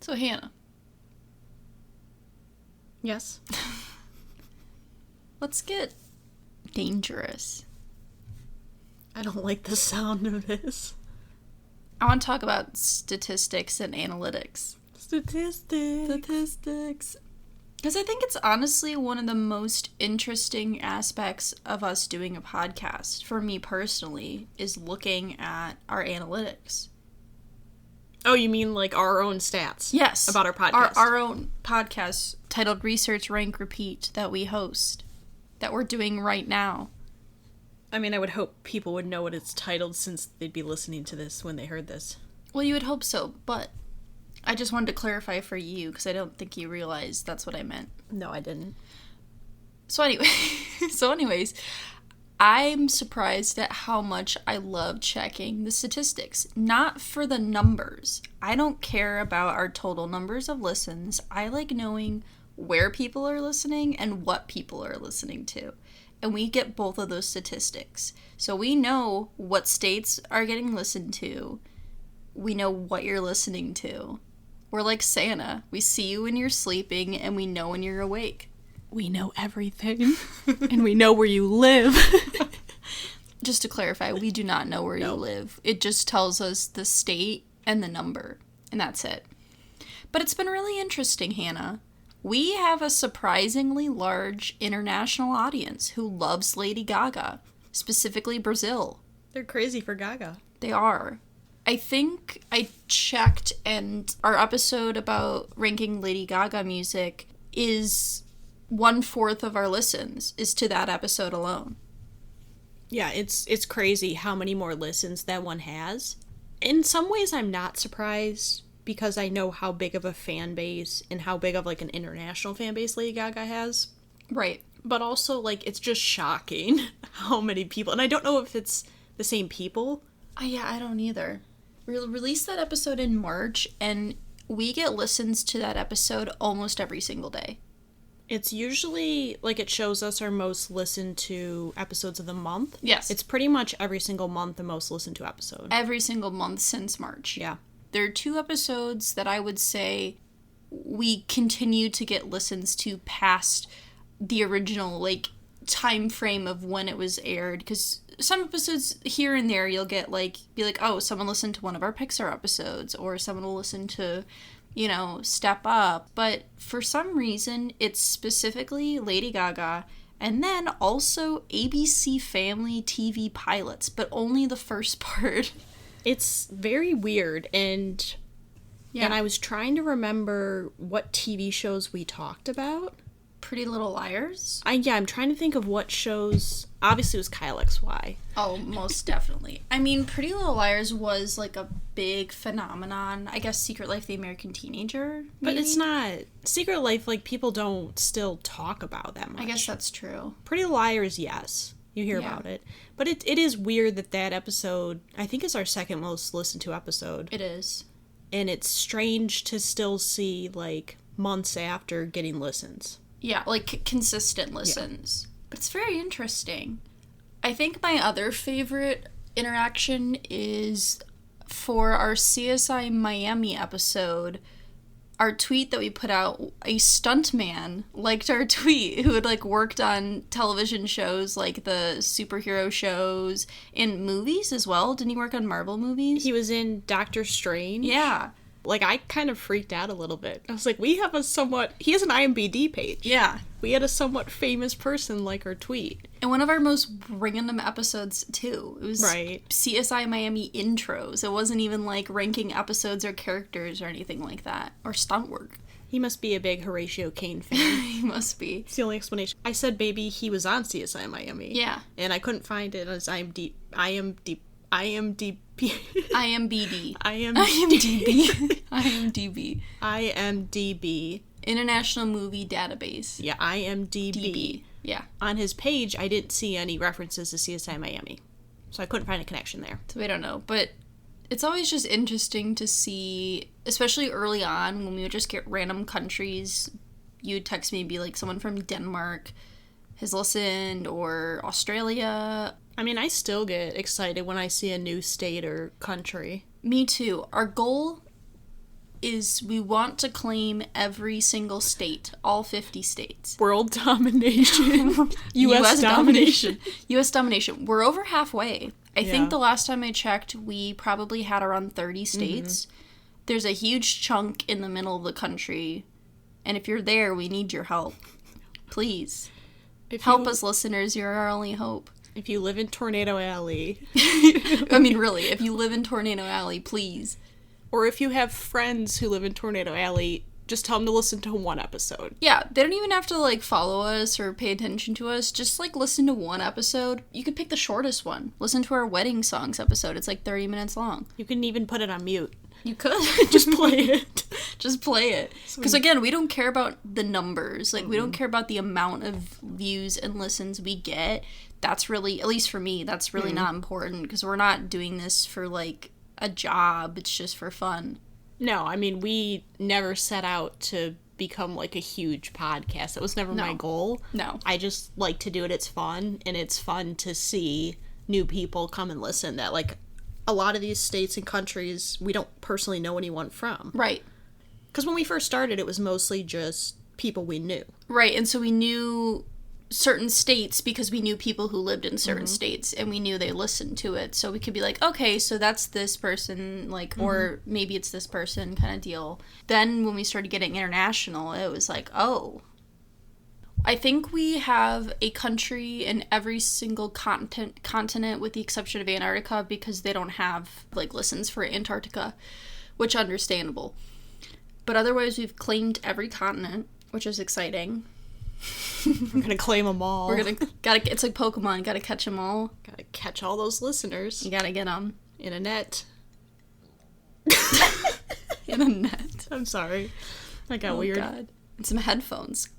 So, Hannah. Yes? Let's get dangerous. I don't like the sound of this. I want to talk about statistics and analytics. Statistics. Because I think it's honestly one of the most interesting aspects of us doing a podcast, for me personally, is looking at our analytics. Oh, you mean like our own stats? Yes. About our podcast. Our own podcast titled Research, Rank, Repeat that we host, that we're doing right now. I mean, I would hope people would know what it's titled since they'd be listening to this when they heard this. Well, you would hope so, but I just wanted to clarify for you because I don't think you realized that's what I meant. No, I didn't. So anyways, I'm surprised at how much I love checking the statistics. Not for the numbers. I don't care about our total numbers of listens. I like knowing where people are listening and what people are listening to. And we get both of those statistics. So we know what states are getting listened to. We know what you're listening to. We're like Santa. We see you when you're sleeping and we know when you're awake. We know everything. And we know where you live. Just to clarify, we do not know where you live. It just tells us the state and the number. And that's it. But it's been really interesting, Hannah. We have a surprisingly large international audience who loves Lady Gaga. Specifically Brazil. They're crazy for Gaga. They are. I think I checked, and our episode about ranking Lady Gaga music is 1/4 of our listens is to that episode alone. Yeah, it's crazy how many more listens that one has. In some ways, I'm not surprised because I know how big of a fan base and how big of, like, an international fan base Lady Gaga has. Right. But also, like, it's just shocking how many people, and I don't know if it's the same people. Yeah, I don't either. We released that episode in March, and we get listens to that episode almost every single day. It's usually, like, it shows us our most listened to episodes of the month. Yes. It's pretty much every single month the most listened to episode. Every single month since March. Yeah. There are 2 episodes that I would say we continue to get listens to past the original, like, time frame of when it was aired. Because some episodes here and there you'll get, like, be like, oh, someone listened to one of our Pixar episodes, or someone will listen to, you know, Step Up. But for some reason, it's specifically Lady Gaga, and then also ABC Family TV pilots, but only the first part. It's very weird, and I was trying to remember what TV shows we talked about. Pretty Little Liars? I'm trying to think of what shows. Obviously, it was Kyle XY. Oh, most definitely. I mean, Pretty Little Liars was, like, a big phenomenon. I guess Secret Life of the American Teenager, maybe? But it's not. Secret Life, like, people don't still talk about that much. I guess that's true. Pretty Liars, yes. You hear about it. But it is weird that episode, I think, is our second most listened to episode. It is. And it's strange to still see, like, months after getting listens. Yeah, like, consistent listens. Yeah. But it's very interesting. I think my other favorite interaction is for our CSI Miami episode, our tweet that we put out, a stuntman liked our tweet who had, like, worked on television shows, like the superhero shows, and movies as well. Didn't he work on Marvel movies? He was in Doctor Strange. Yeah. Like, I kind of freaked out a little bit. I was like, he has an IMDb page. Yeah. We had a somewhat famous person like our tweet. And one of our most random episodes, too. It was CSI Miami intros. It wasn't even, like, ranking episodes or characters or anything like that. Or stunt work. He must be a big Horatio Caine fan. He must be. It's the only explanation. I said, baby, he was on CSI Miami. Yeah. And I couldn't find it as IMDb. International Movie Database. Yeah, IMDb. Yeah. On his page, I didn't see any references to CSI Miami. So I couldn't find a connection there. So we don't know. But it's always just interesting to see, especially early on, when we would just get random countries. You'd text me and be like, someone from Denmark has listened, or Australia. I mean, I still get excited when I see a new state or country. Me too. Our goal is we want to claim every single state, all 50 states. World domination. U.S. domination. U.S. domination. We're over halfway. I think the last time I checked, we probably had around 30 states. There's a huge chunk in the middle of the country, and if you're there, we need your help. Please. Help us, listeners. You're our only hope. If you live in Tornado Alley. I mean, really, if you live in Tornado Alley, please. Or if you have friends who live in Tornado Alley, just tell them to listen to one episode. Yeah, they don't even have to, like, follow us or pay attention to us. Just, like, listen to one episode. You could pick the shortest one. Listen to our wedding songs episode. It's, like, 30 minutes long. You can even put it on mute. You could. Just play it. Just play it. Because, again, we don't care about the numbers. Like, we don't care about the amount of views and listens we get. That's really, at least for me, that's really not important. Because we're not doing this for, like, a job. It's just for fun. No, I mean, we never set out to become, like, a huge podcast. It was never my goal. No. I just like to do it. It's fun. And it's fun to see new people come and listen that, like, a lot of these states and countries, we don't personally know anyone from. Right. Because when we first started, it was mostly just people we knew. Right, and so we knew certain states because we knew people who lived in certain states, and we knew they listened to it. So we could be like, okay, so that's this person, like, or maybe it's this person kind of deal. Then when we started getting international, it was like, oh. I think we have a country in every single continent with the exception of Antarctica because they don't have, like, listens for Antarctica, which understandable. But otherwise, we've claimed every continent, which is exciting. We're gonna claim them all. It's like Pokemon, gotta catch them all. Gotta catch all those listeners. You gotta get them. In a net. In a net. I'm sorry. That got weird. God. And some headphones.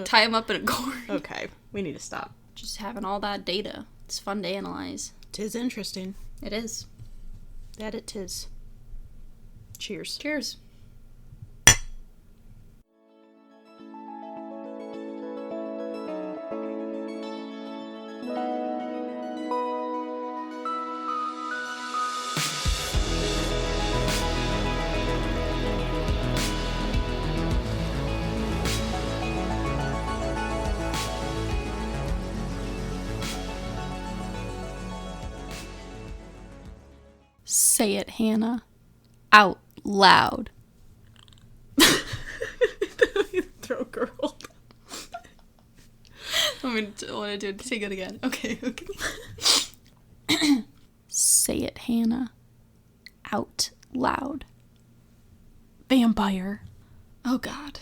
Tie them up in a cord. Okay, we need to stop. Just having all that data. It's fun to analyze. 'Tis interesting. It is. That it is. Cheers. Cheers. Say it, Hannah. Out loud. Throat girl. I want to do it. Take it again. Okay. Say it, Hannah. Out loud. Vampire. Oh, God.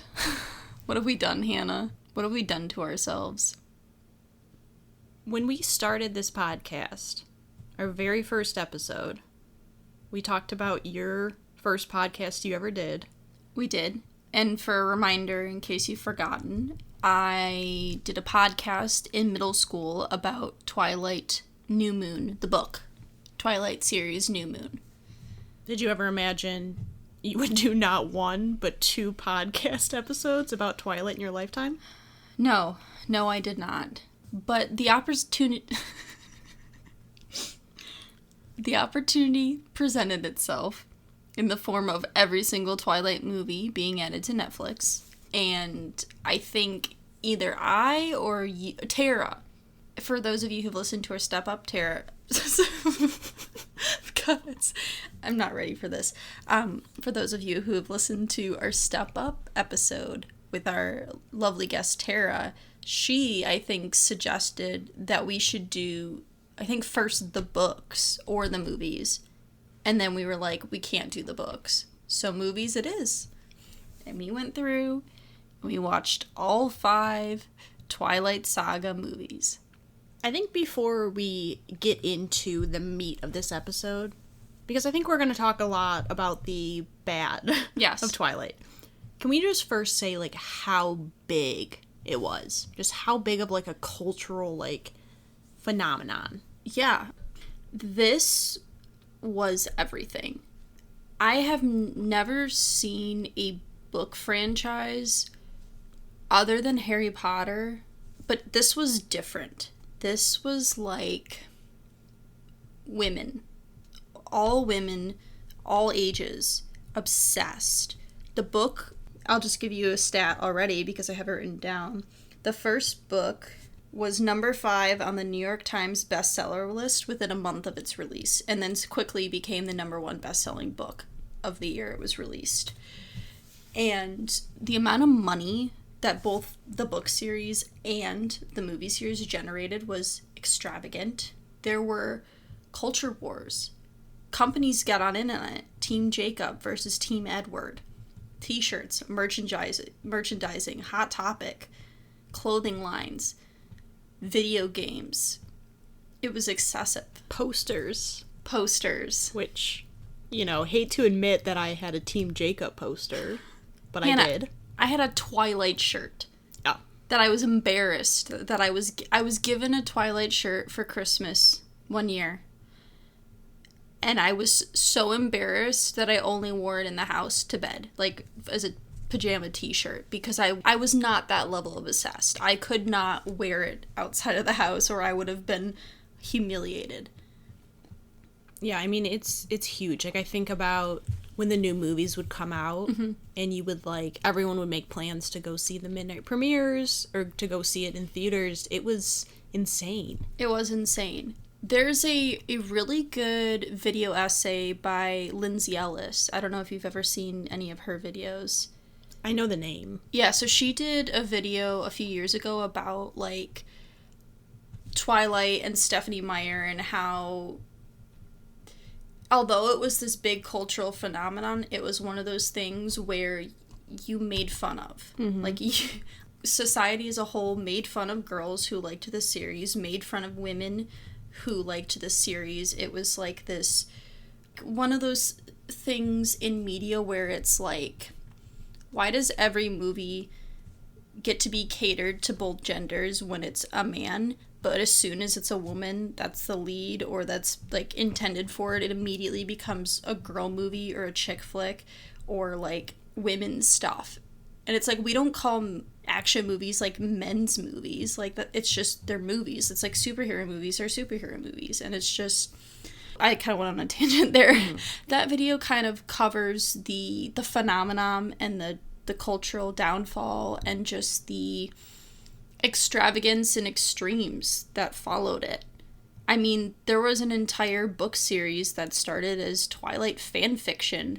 What have we done, Hannah? What have we done to ourselves? When we started this podcast, our very first episode, we talked about your first podcast you ever did. We did. And for a reminder, in case you've forgotten, I did a podcast in middle school about Twilight New Moon, the book. Twilight series New Moon. Did you ever imagine you would do not one, but 2 podcast episodes about Twilight in your lifetime? No, I did not. But the opportunity... The opportunity presented itself in the form of every single Twilight movie being added to Netflix. And I think either I or Tara, for those of you who've listened to our Step Up, Tara... God, I'm not ready for this. For those of you who have listened to our Step Up episode with our lovely guest Tara, she, I think, suggested that we should do... I think first the books or the movies. And then we were like, we can't do the books. So movies it is. And we went through and we watched all 5 Twilight Saga movies. I think before we get into the meat of this episode, because I think we're going to talk a lot about the bad of Twilight. Can we just first say, like, how big it was? Just how big of, like, a cultural, like... phenomenon. Yeah. This was everything. I have never seen a book franchise other than Harry Potter, but this was different. This was like women, all ages, obsessed. The book, I'll just give you a stat already because I have it written down. The first book was number 5 on the New York Times bestseller list within a month of its release, and then quickly became the number 1 best-selling book of the year it was released. And the amount of money that both the book series and the movie series generated was extravagant. There were culture wars. Companies got on it. Team Jacob versus Team Edward. T-shirts, merchandising, Hot Topic, clothing lines, video games. It was excessive. Posters. Which, hate to admit that I had a Team Jacob poster, but I did. I had a Twilight shirt. Oh. That I was embarrassed that I was given a Twilight shirt for Christmas one year. And I was so embarrassed that I only wore it in the house to bed, like as a pajama t-shirt, because I was not that level of obsessed. I could not wear it outside of the house or I would have been humiliated. Yeah, I mean, it's huge. Like, I think about when the new movies would come out, and you would, everyone would make plans to go see the midnight premieres or to go see it in theaters. It was insane. It was insane. There's a really good video essay by Lindsay Ellis. I don't know if you've ever seen any of her videos. I know the name. Yeah, so she did a video a few years ago about, Twilight and Stephenie Meyer and how, although it was this big cultural phenomenon, it was one of those things where you made fun of. Mm-hmm. Society as a whole made fun of girls who liked the series, made fun of women who liked the series. It was this one of those things in media where it's why does every movie get to be catered to both genders when it's a man, but as soon as it's a woman that's the lead or that's intended for it, it immediately becomes a girl movie or a chick flick or women's stuff. And it's we don't call action movies men's movies. That it's just they're movies. It's superhero movies are superhero movies. And it's just, I kind of went on a tangent there. Mm-hmm. That video kind of covers the phenomenon and the cultural downfall and just the extravagance and extremes that followed it. I mean, there was an entire book series that started as Twilight fan fiction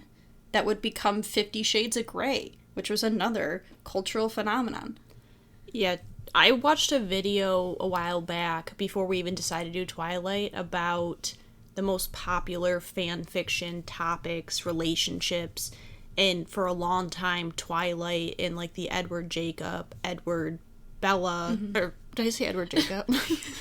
that would become 50 Shades of Grey, which was another cultural phenomenon. Yeah, I watched a video a while back, before we even decided to do Twilight, about the most popular fan fiction topics, relationships, and for a long time, Twilight and the Edward Bella, or did I say Edward Jacob?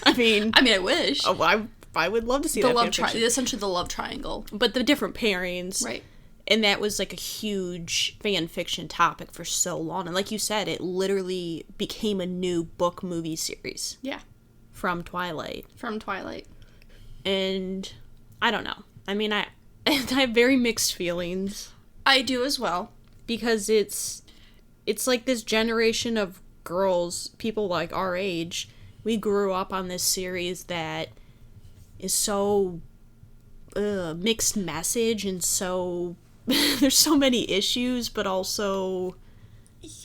I mean, I wish. Oh, I would love to see the that love triangle, essentially the love triangle, but the different pairings, right? And that was a huge fan fiction topic for so long. And like you said, it literally became a new book movie series. Yeah. From Twilight. And I don't know. I mean, I have very mixed feelings. I do as well. Because it's this generation of girls, people our age, we grew up on this series that is so mixed message and so there's so many issues, but also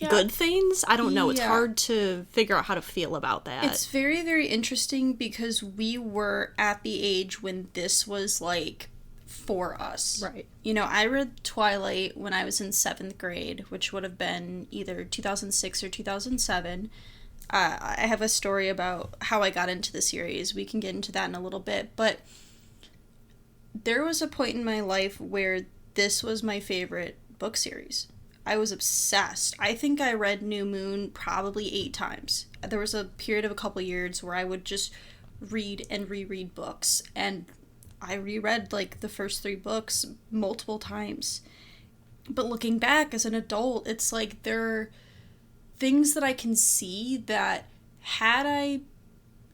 good things. I don't know. It's hard to figure out how to feel about that. It's very, very interesting because we were at the age when this was for us. Right. I read Twilight when I was in 7th grade, which would have been either 2006 or 2007. I have a story about how I got into the series. We can get into that in a little bit, but there was a point in my life where this was my favorite book series. I was obsessed. I think I read New Moon probably 8 times. There was a period of a couple years where I would just read and reread books, and I reread the first 3 books multiple times. But looking back as an adult, it's there are things that I can see that had I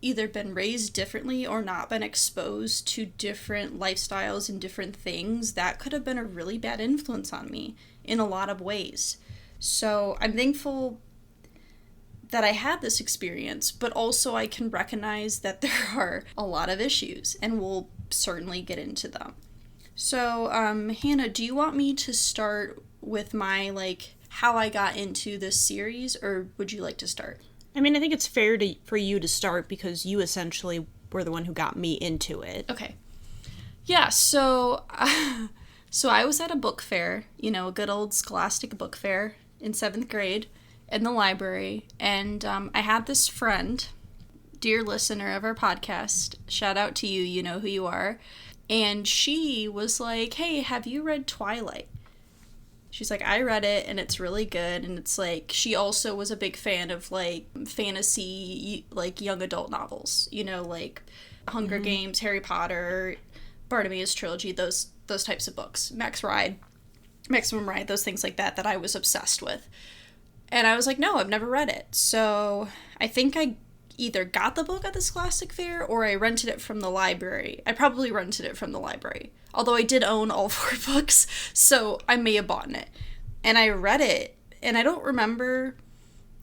either been raised differently or not been exposed to different lifestyles and different things, that could have been a really bad influence on me in a lot of ways. So I'm thankful that I had this experience, but also I can recognize that there are a lot of issues, and we'll certainly get into them. So, Hannah, do you want me to start with my, like, how I got into this series, or would you like to start? I mean, I think it's fair for you to start because you essentially were the one who got me into it. Okay. Yeah, so, so I was at a book fair, a good old scholastic book fair in 7th grade in the library, and I had this friend, dear listener of our podcast, shout out to you, you know who you are, and she was like, hey, have you read Twilight? She's like, I read it, and it's really good, and it's like, she also was a big fan of, like, fantasy, like, young adult novels, like Hunger Games, Harry Potter, Bartimaeus Trilogy, those types of books, Maximum Ride, those things like that I was obsessed with. And I was like, no, I've never read it. So I think I either got the book at the Scholastic Fair or I rented it from the library. I probably rented it from the library. Although I did own all 4 books, so I may have bought it. And I read it, and I don't remember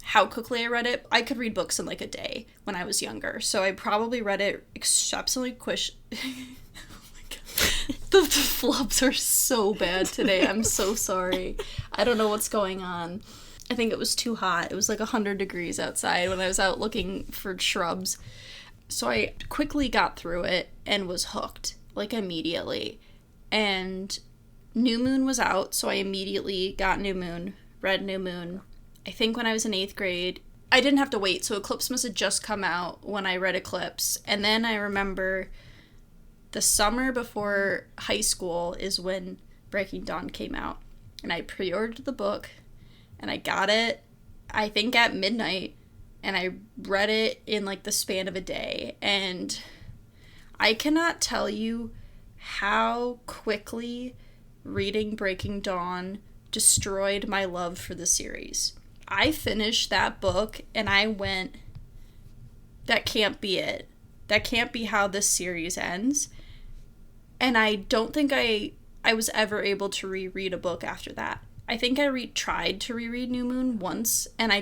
how quickly I read it. I could read books in like a day when I was younger, so I probably read it exceptionally quick. Oh my god. The flubs are so bad today. I'm so sorry. I don't know what's going on. I think it was too hot. It was like 100 degrees outside when I was out looking for shrubs. So I quickly got through it and was hooked, like immediately. And New Moon was out, so I immediately got New Moon, read New Moon. I think when I was in 8th grade, I didn't have to wait, so Eclipse must have just come out when I read Eclipse. And then I remember the summer before high school is when Breaking Dawn came out. And I pre-ordered the book. And I got it, I think, at midnight, and I read it in, like, the span of a day. And I cannot tell you how quickly reading Breaking Dawn destroyed my love for the series. I finished that book, and I went, that can't be it. That can't be how this series ends. And I don't think I was ever able to reread a book after that. I think I tried to reread New Moon once, and I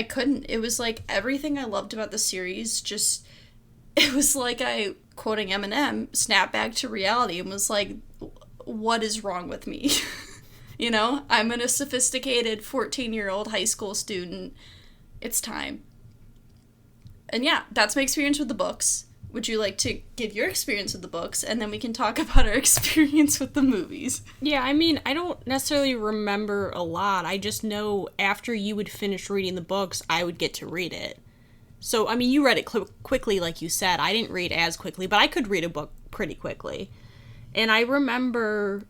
couldn't. It was like everything I loved about the series just, it was like I, quoting Eminem, snapped back to reality and was like, what is wrong with me? I'm a sophisticated 14-year-old high school student. It's time. And yeah, that's my experience with the books. Would you like to give your experience with the books, and then we can talk about our experience with the movies? Yeah, I mean, I don't necessarily remember a lot. I just know after you would finish reading the books, I would get to read it. So, I mean, you read it quickly, like you said. I didn't read as quickly, but I could read a book pretty quickly. And I remember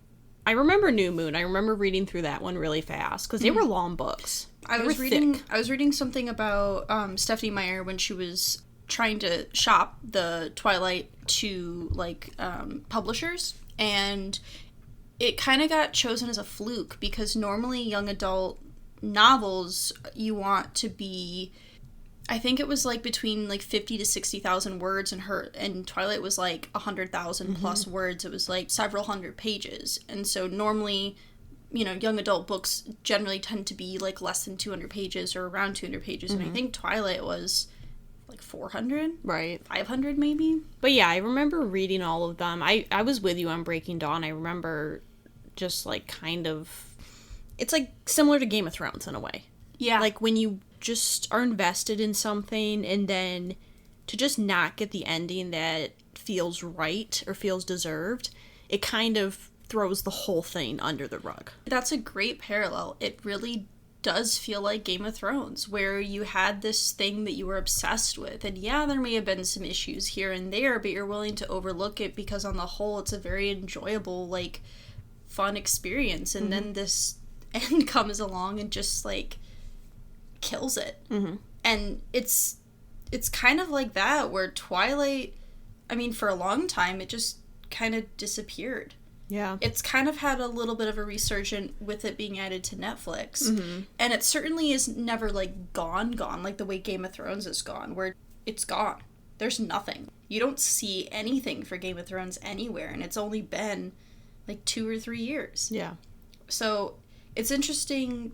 New Moon. I remember reading through that one really fast, because they were long books. I was reading something about Stephanie Meyer when she was trying to shop the Twilight to, like, publishers, and it kind of got chosen as a fluke, because normally young adult novels, you want to be, I think it was, like, between, like, 50 to 60,000 words, and Twilight was, like, 100,000 plus words. It was, like, several hundred pages, and so normally, young adult books generally tend to be, like, less than 200 pages or around 200 pages, and I think Twilight was like 400? Right. 500 maybe? But yeah, I remember reading all of them. I was with you on Breaking Dawn. I remember just, like, kind of, it's like similar to Game of Thrones in a way. Yeah. Like when you just are invested in something and then to just not get the ending that feels right or feels deserved, it kind of throws the whole thing under the rug. That's a great parallel. It really does feel like Game of Thrones, where you had this thing that you were obsessed with, and yeah, there may have been some issues here and there, but you're willing to overlook it because on the whole it's a very enjoyable, like, fun experience, and then this end comes along and just, like, kills it. And it's kind of like that, where Twilight, I mean, for a long time it just kind of disappeared. Yeah. It's kind of had a little bit of a resurgence with it being added to Netflix. And it certainly is never, like, gone, like the way Game of Thrones is gone, where it's gone. There's nothing. You don't see anything for Game of Thrones anywhere, and it's only been, like, 2 or 3 years. Yeah. So it's interesting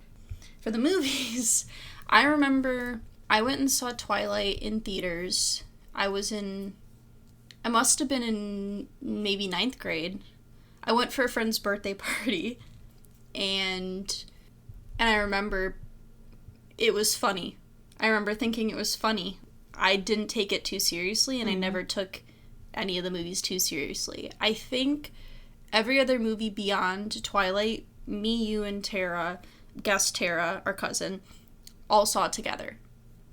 for the movies. I remember I went and saw Twilight in theaters. I must have been in maybe 9th grade. I went for a friend's birthday party, and I remember it was funny. I remember thinking it was funny. I didn't take it too seriously, and I never took any of the movies too seriously. I think every other movie beyond Twilight, me, you, and Tara, our cousin, all saw it together.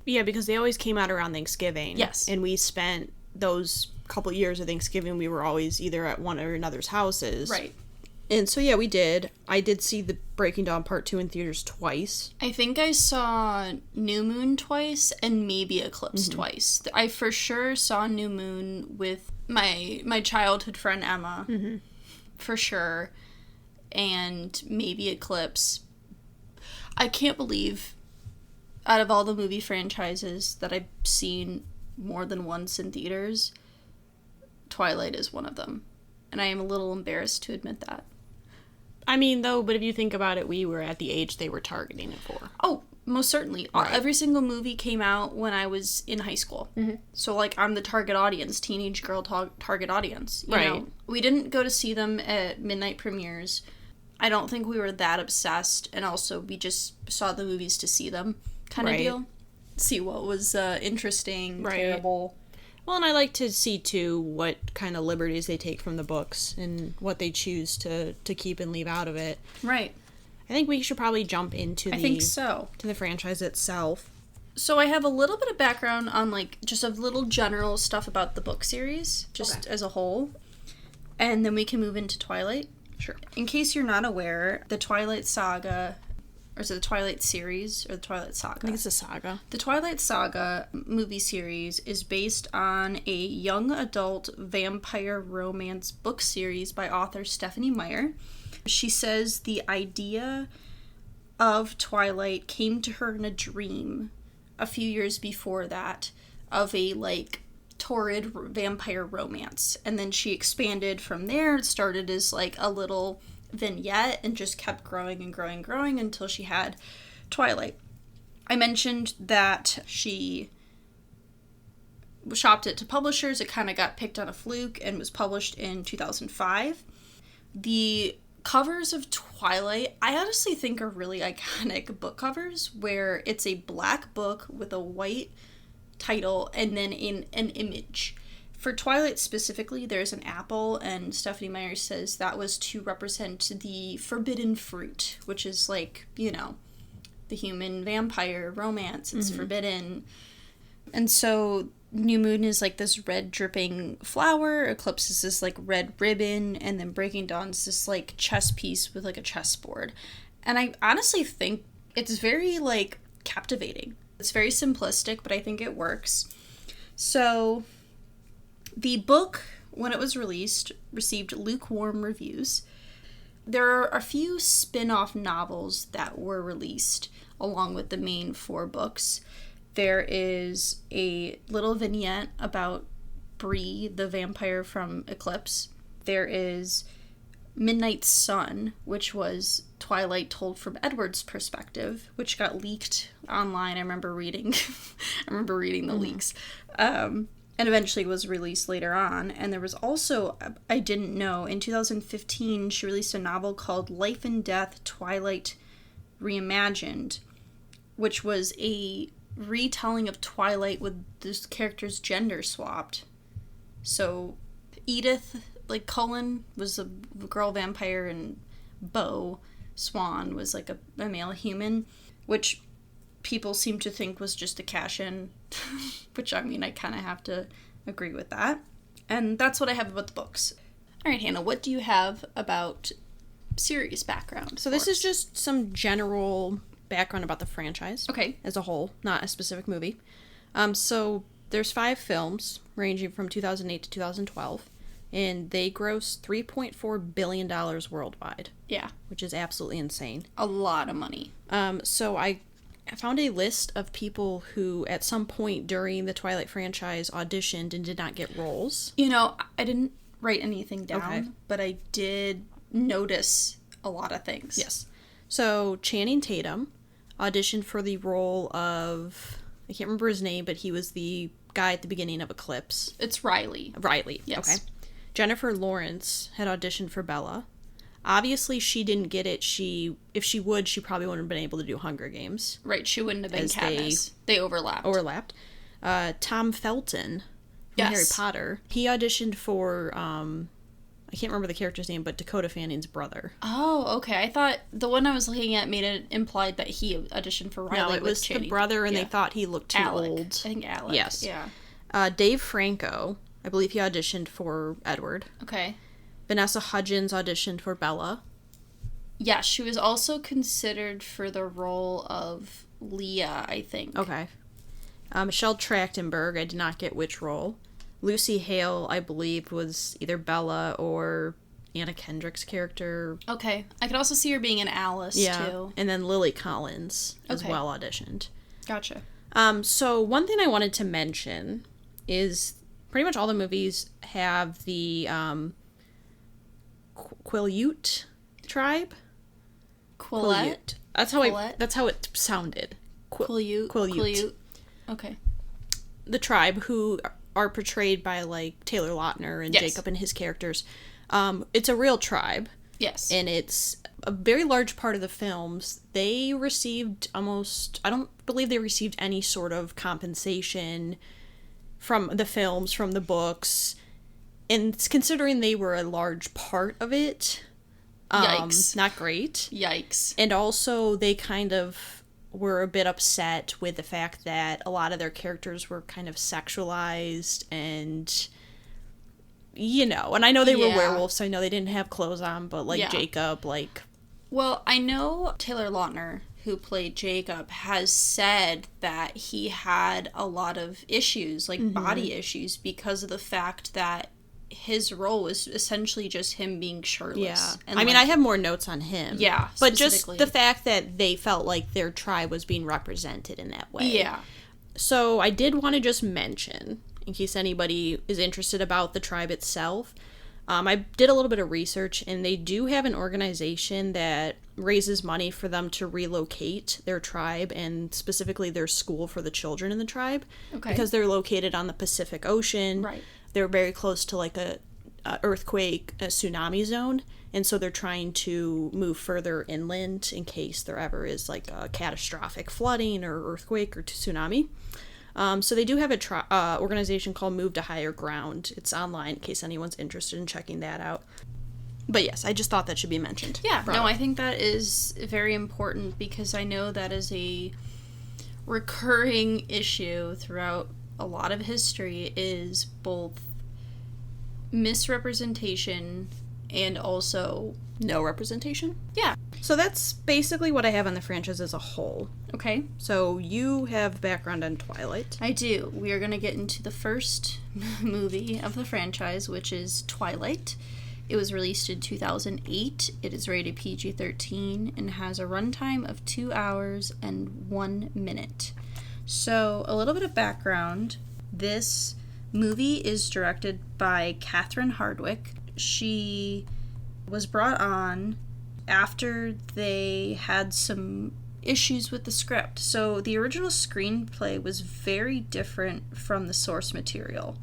Yeah, because they always came out around Thanksgiving. Yes. And we spent those couple years of Thanksgiving, we were always either at one or another's houses. Right. And so, yeah, we did. I did see the Breaking Dawn Part 2 in theaters twice. I think I saw New Moon twice and maybe Eclipse twice. I for sure saw New Moon with my childhood friend Emma. For sure. And maybe Eclipse. I can't believe, out of all the movie franchises that I've seen more than once in theaters, Twilight is one of them. And I am a little embarrassed to admit that. I mean, though, but if you think about it, we were at the age they were targeting it for. Oh, most certainly. Right. Every single movie came out when I was in high school. So, like, I'm the target audience, teenage girl target audience. You know? We didn't go to see them at midnight premieres. I don't think we were that obsessed. And also, we just saw the movies to see them kind of deal. See what was interesting, terrible. Well, and I like to see, too, what kind of liberties they take from the books and what they choose to keep and leave out of it. Right. I think we should probably jump into to the franchise itself. So I have a little bit of background on, like, just a little general stuff about the book series, just as a whole. And then we can move into Twilight. Sure. In case you're not aware, the Twilight Saga, or is it the Twilight series, or the Twilight Saga? I think it's a saga. The Twilight Saga movie series is based on a young adult vampire romance book series by author Stephanie Meyer. She says the idea of Twilight came to her in a dream a few years before that of a, like, torrid vampire romance. And then she expanded from there. It started as, like, a little vignette and just kept growing and growing and growing until she had Twilight. I mentioned that she shopped it to publishers. It kind of got picked on a fluke and was published in 2005. The covers of Twilight, I honestly think are really iconic book covers, where it's a black book with a white title and then in an image. For Twilight specifically, there's an apple, and Stephanie Meyer says that was to represent the forbidden fruit, which is, like, you know, the human vampire romance. It's forbidden. And so New Moon is, like, this red dripping flower, Eclipse is this, like, red ribbon, and then Breaking Dawn is this, like, chess piece with, like, a chessboard. And I honestly think it's very, like, captivating. It's very simplistic, but I think it works. So the book, when it was released, received lukewarm reviews. There are a few spin-off novels that were released along with the main 4 books. There is a little vignette about Bree, the vampire from Eclipse. There is Midnight Sun, which was Twilight told from Edward's perspective, which got leaked online. I remember reading the leaks. And eventually was released later on. And there was also, I didn't know, in 2015, she released a novel called Life and Death Twilight Reimagined, which was a retelling of Twilight with this character's gender swapped. So Edith, like, Cullen was a girl vampire, and Beau Swan was, like, a male human, which people seem to think was just a cash-in, which, I mean, I kind of have to agree with that. And that's what I have about the books. All right, Hannah, what do you have about series background? So this is just some general background about the franchise. Okay. As a whole, not a specific movie. So there's 5 films ranging from 2008 to 2012, and they grossed $3.4 billion worldwide. Yeah. Which is absolutely insane. A lot of money. So I found a list of people who, at some point during the Twilight franchise, auditioned and did not get roles. You know, I didn't write anything down, but I did notice a lot of things. Yes. So Channing Tatum auditioned for the role of, I can't remember his name, but he was the guy at the beginning of Eclipse. It's Riley. Riley, yes. Okay. Jennifer Lawrence had auditioned for Bella. Obviously, she didn't get it. If she would, she probably wouldn't have been able to do Hunger Games. Right, she wouldn't have been Katniss. They overlapped. Tom Felton from Harry Potter. He auditioned for, I can't remember the character's name, but Dakota Fanning's brother. Oh, okay. I thought the one I was looking at made it implied that he auditioned for Riley. No, it was the brother, and they thought he looked too old. I think Alec. Yes. Yeah. Dave Franco, I believe he auditioned for Edward. Okay. Vanessa Hudgens auditioned for Bella. Yeah, she was also considered for the role of Leah, I think. Okay. Michelle Trachtenberg, I did not get which role. Lucy Hale, I believe, was either Bella or Anna Kendrick's character. Okay. I could also see her being an Alice, too. And then Lily Collins as well auditioned. Gotcha. So one thing I wanted to mention is pretty much all the movies have the Quileute tribe. Quileute? That's how it sounded. Quileute. Okay. The tribe, who are portrayed by, like, Taylor Lautner and Jacob and his characters. It's a real tribe. Yes. And it's a very large part of the films. They received I don't believe they received any sort of compensation from the films, from the books. And considering they were a large part of it, yikes. Not great. Yikes. And also, they kind of were a bit upset with the fact that a lot of their characters were kind of sexualized and, you know, and I know they were werewolves, so I know they didn't have clothes on, but, like, Jacob, like... Well, I know Taylor Lautner, who played Jacob, has said that he had a lot of issues, like body issues, because of the fact that his role was essentially just him being shirtless. Yeah. And I mean, I have more notes on him. Yeah, but just the fact that they felt like their tribe was being represented in that way. Yeah. So I did want to just mention, in case anybody is interested about the tribe itself, I did a little bit of research, and they do have an organization that raises money for them to relocate their tribe, and specifically their school for the children in the tribe. Okay. Because they're located on the Pacific Ocean. Right. They're very close to, like, a earthquake, a tsunami zone, and so they're trying to move further inland in case there ever is, like, a catastrophic flooding or earthquake or tsunami. So they do have a organization called Move to Higher Ground. It's online in case anyone's interested in checking that out. But yes, I just thought that should be mentioned. Yeah, no, I think that is very important because I know that is a recurring issue throughout a lot of history, is both misrepresentation and also no representation. Yeah. So that's basically what I have on the franchise as a whole. Okay. So you have background on Twilight. I do. We are going to get into the first movie of the franchise, which is Twilight. It was released in 2008. It is rated PG-13 and has a runtime of 2 hours and 1 minute. So, a little bit of background. This movie is directed by Catherine Hardwicke. She was brought on after they had some issues with the script. So, the original screenplay was very different from the source material.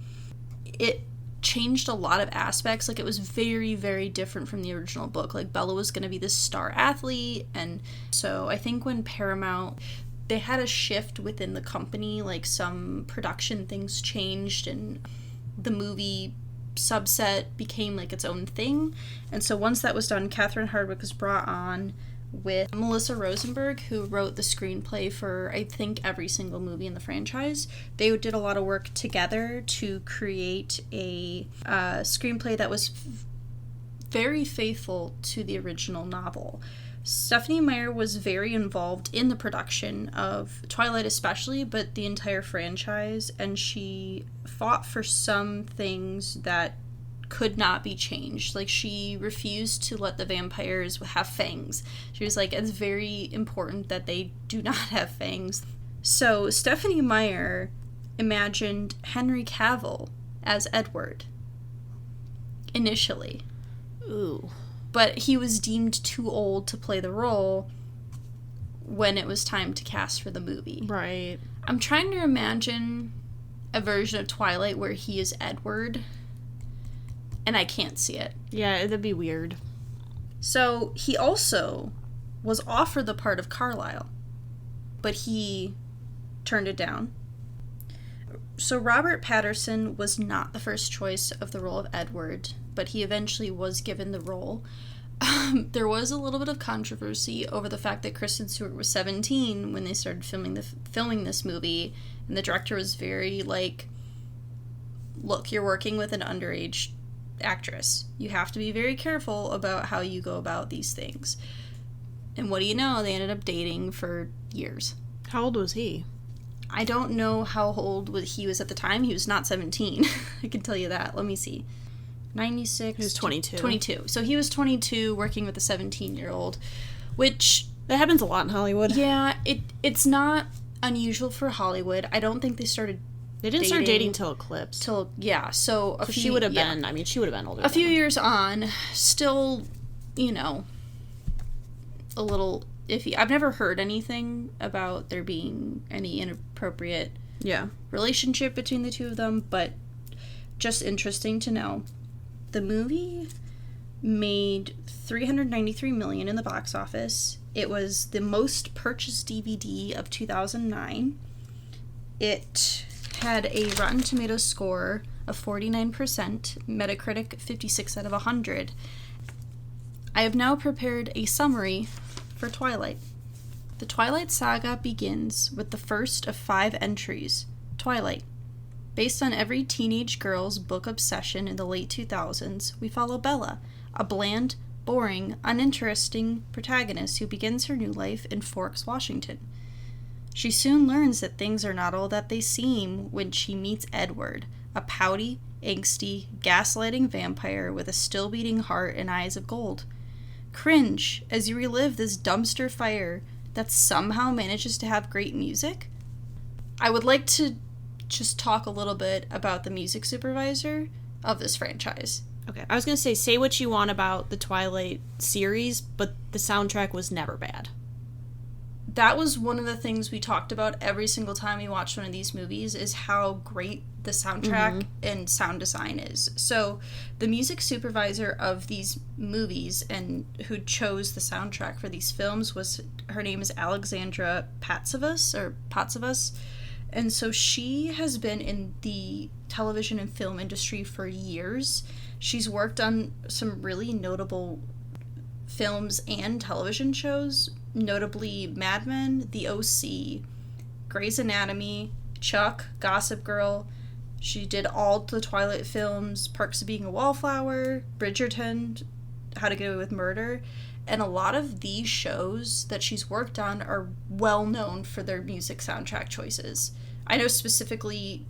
It changed a lot of aspects. Like, it was very, very different from the original book. Like, Bella was going to be this star athlete, and so I think when Paramount, they had a shift within the company, like some production things changed and the movie subset became like its own thing. And so once that was done, Catherine Hardwicke was brought on with Melissa Rosenberg, who wrote the screenplay for, I think, every single movie in the franchise. They did a lot of work together to create a screenplay that was very faithful to the original novel. Stephenie Meyer was very involved in the production of Twilight especially, but the entire franchise, and she fought for some things that could not be changed. Like, she refused to let the vampires have fangs. She was like, it's very important that they do not have fangs. So Stephenie Meyer imagined Henry Cavill as Edward initially. Ooh. But he was deemed too old to play the role when it was time to cast for the movie. Right. I'm trying to imagine a version of Twilight where he is Edward. and I can't see it. Yeah, that'd be weird. So he also was offered the part of Carlisle, but he turned it down. So Robert Pattinson was not the first choice of the role of Edward, but he eventually was given the role. There was a little bit of controversy over the fact that Kristen Stewart was 17 when they started filming this movie, and the director was very like, look, you're working with an underage actress. You have to be very careful about how you go about these things. And what do you know? They ended up dating for years. How old was he? I don't know how old he was at the time. He was not 17. I can tell you that. Let me see. 96. He was 22. 22. So he was 22 working with a 17-year-old, which... That happens a lot in Hollywood. Yeah, it's not unusual for Hollywood. I don't think they started They didn't start dating till Eclipse. so She would have been, she would have been older. A few years on, still, you know, a little iffy. I've never heard anything about there being any inappropriate relationship between the two of them, but just interesting to know. The movie made $393 million in the box office. It was the most purchased DVD of 2009. It had a Rotten Tomatoes score of 49%, Metacritic 56 out of 100. I have now prepared a summary for Twilight. The Twilight Saga begins with the first of 5 entries, Twilight. Based on every teenage girl's book obsession in the late 2000s, we follow Bella, a bland, boring, uninteresting protagonist who begins her new life in Forks, Washington. She soon learns that things are not all that they seem when she meets Edward, a pouty, angsty, gaslighting vampire with a still-beating heart and eyes of gold. Cringe as you relive this dumpster fire that somehow manages to have great music. I would like to just talk a little bit about the music supervisor of this franchise. Okay, I was going to say what you want about the Twilight series, but the soundtrack was never bad. That was one of the things we talked about every single time we watched one of these movies, is how great the soundtrack and sound design is. So the music supervisor of these movies and who chose the soundtrack for these films her name is Alexandra Patsavas. And so she has been in the television and film industry for years. She's worked on some really notable films and television shows, notably Mad Men, The O.C., Grey's Anatomy, Chuck, Gossip Girl. She did all the Twilight films, Perks of Being a Wallflower, Bridgerton, How to Get Away with Murder. And a lot of these shows that she's worked on are well known for their music soundtrack choices. I know specifically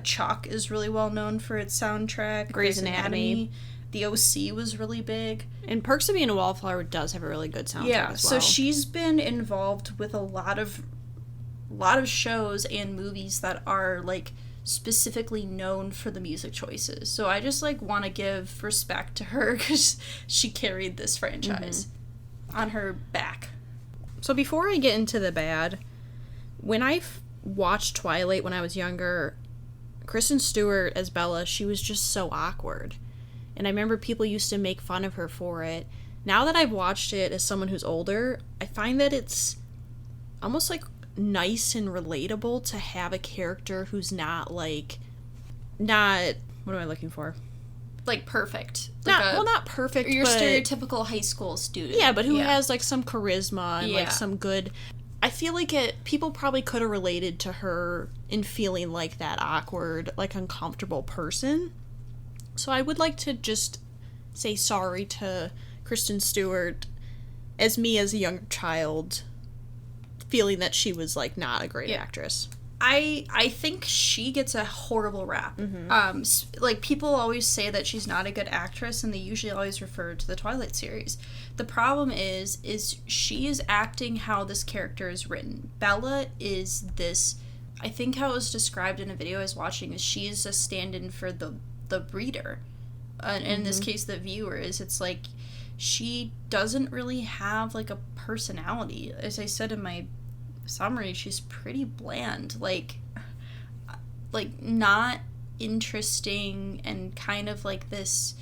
Chuck is really well known for its soundtrack. Grey's Anatomy. The O.C. was really big. And Perks of Being a Wallflower does have a really good soundtrack as well. So she's been involved with a lot of shows and movies that are like specifically known for the music choices. So I just like want to give respect to her because she carried this franchise on her back. So before I get into the bad, when I watched Twilight when I was younger, Kristen Stewart as Bella, she was just so awkward. And I remember people used to make fun of her for it. Now that I've watched it as someone who's older, I find that it's almost like nice and relatable to have a character who's not what am I looking for? Like perfect. Not perfect, your but stereotypical high school student. Yeah, but who has like some charisma and like some good... I feel like people probably could have related to her in feeling like that awkward, like uncomfortable person. So I would like to just say sorry to Kristen Stewart as me as a younger child, feeling that she was like not a great actress. I think she gets a horrible rap. Like people always say that she's not a good actress, and they usually always refer to the Twilight series. The problem is she is acting how this character is written. Bella is this, I think how it was described in a video I was watching, is she is a stand-in for the reader. And in this case, the viewer it's like she doesn't really have like a personality. As I said in my summary, she's pretty bland, like not interesting, and kind of like this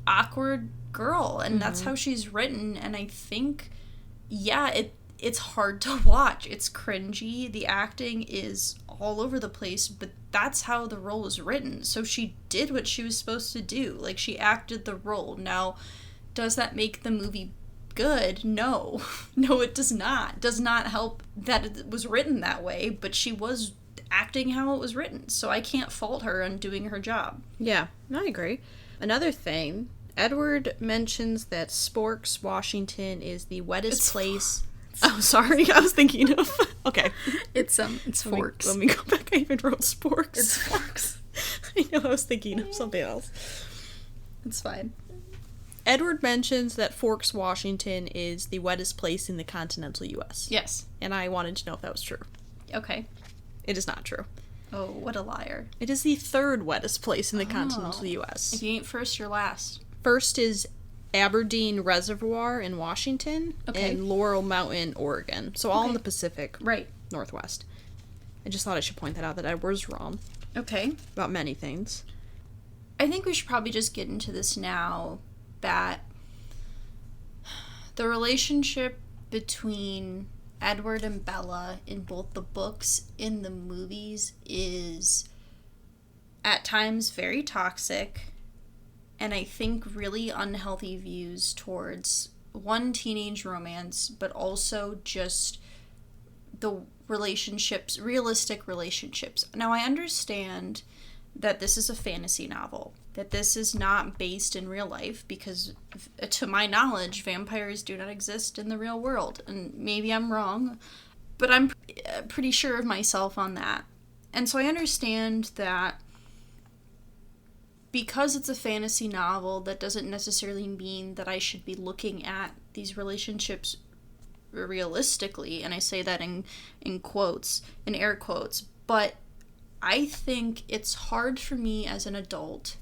awkward girl, and that's how she's written. And I think, yeah, it's hard to watch. It's cringy. The acting is all over the place, but that's how the role was written. So she did what she was supposed to do. Like, she acted the role. Now, does that make the movie good? No. No, it does not. Does not help that it was written that way, but she was acting how it was written. So I can't fault her on doing her job. Yeah, I agree. Another thing, Edward mentions that Sporks, Washington is the wettest place. Oh, sorry. I was thinking of... Okay. It's Forks. Let me go back. I even wrote Sporks. It's Forks. I know, I was thinking of something else. It's fine. Edward mentions that Forks, Washington is the wettest place in the continental U.S. Yes. And I wanted to know if that was true. Okay. It is not true. Oh, what a liar. It is the third wettest place in the continental U.S. If you ain't first, you're last. First is Aberdeen Reservoir in Washington and Laurel Mountain, Oregon. So all in the Pacific Northwest. I just thought I should point that out, that Edward's wrong. Okay. About many things. I think we should probably just get into this now, that the relationship between Edward and Bella in both the books and the movies is at times very toxic, and I think really unhealthy views towards, one, teenage romance, but also just the relationships, realistic relationships. Now, I understand that this is a fantasy novel, that this is not based in real life, because to my knowledge, vampires do not exist in the real world. And maybe I'm wrong, but I'm pretty sure of myself on that. And so I understand that because it's a fantasy novel, that doesn't necessarily mean that I should be looking at these relationships realistically. And I say that in quotes, in air quotes. But I think it's hard for me as an adult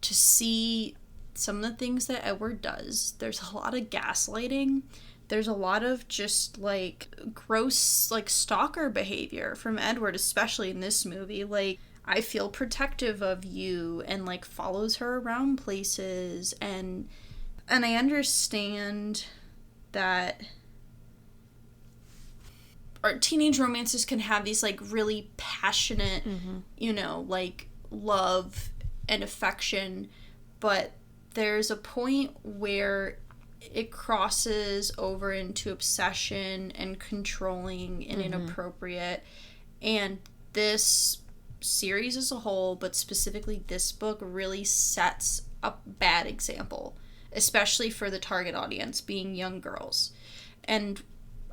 to see some of the things that Edward does. There's a lot of gaslighting. There's a lot of just, like, gross, like, stalker behavior from Edward, especially in this movie. Like, I feel protective of you, and, like, follows her around places, and I understand that our teenage romances can have these, like, really passionate, you know, like, love and affection, but there's a point where it crosses over into obsession and controlling and inappropriate, and this series as a whole, but specifically this book, really sets a bad example, especially for the target audience being young girls. And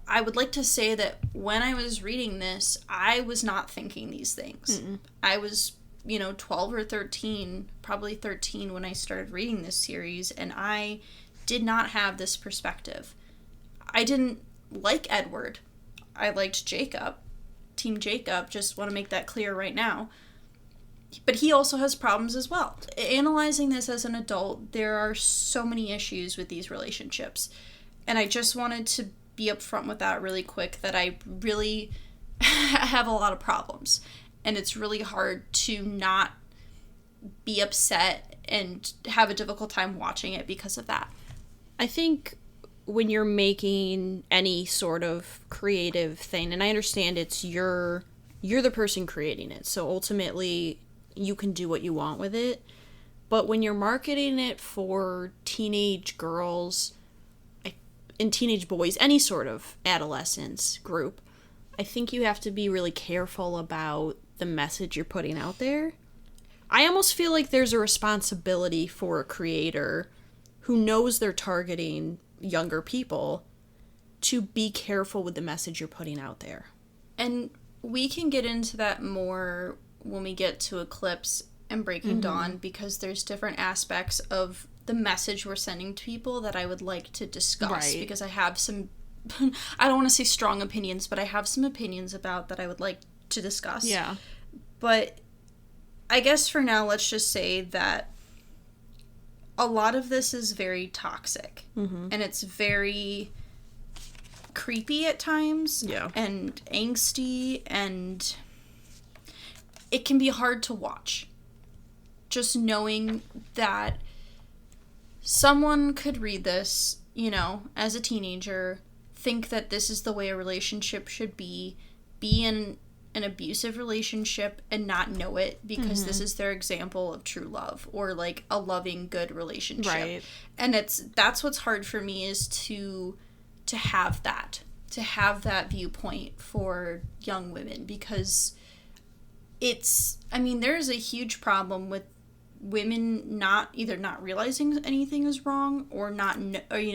I would like to say that when I was reading this, I was not thinking these things. I was, 12 or 13, probably 13 when I started reading this series, and I did not have this perspective. I didn't like Edward. I liked Jacob. Team Jacob, just want to make that clear right now. But he also has problems as well. Analyzing this as an adult, there are so many issues with these relationships. And I just wanted to be upfront with that really quick, that I really have a lot of problems. And it's really hard to not be upset and have a difficult time watching it because of that. I think when you're making any sort of creative thing, and I understand it's you're the person creating it, so ultimately you can do what you want with it, but when you're marketing it for teenage girls and teenage boys, any sort of adolescence group, I think you have to be really careful about the message you're putting out there. I almost feel like there's a responsibility for a creator who knows they're targeting younger people to be careful with the message you're putting out there. And we can get into that more when we get to Eclipse and Breaking Dawn, because there's different aspects of the message we're sending to people that I would like to discuss, because I have some, I don't want to say strong opinions, but I have some opinions about that I would like to discuss. Yeah. But I guess for now, let's just say that a lot of this is very toxic, and it's very creepy at times, and angsty, and it can be hard to watch. Just knowing that someone could read this, as a teenager, think that this is the way a relationship should be in an abusive relationship and not know it because this is their example of true love or like a loving, good relationship. Right. And that's what's hard for me is to have that viewpoint for young women because there's a huge problem with women either not realizing anything is wrong or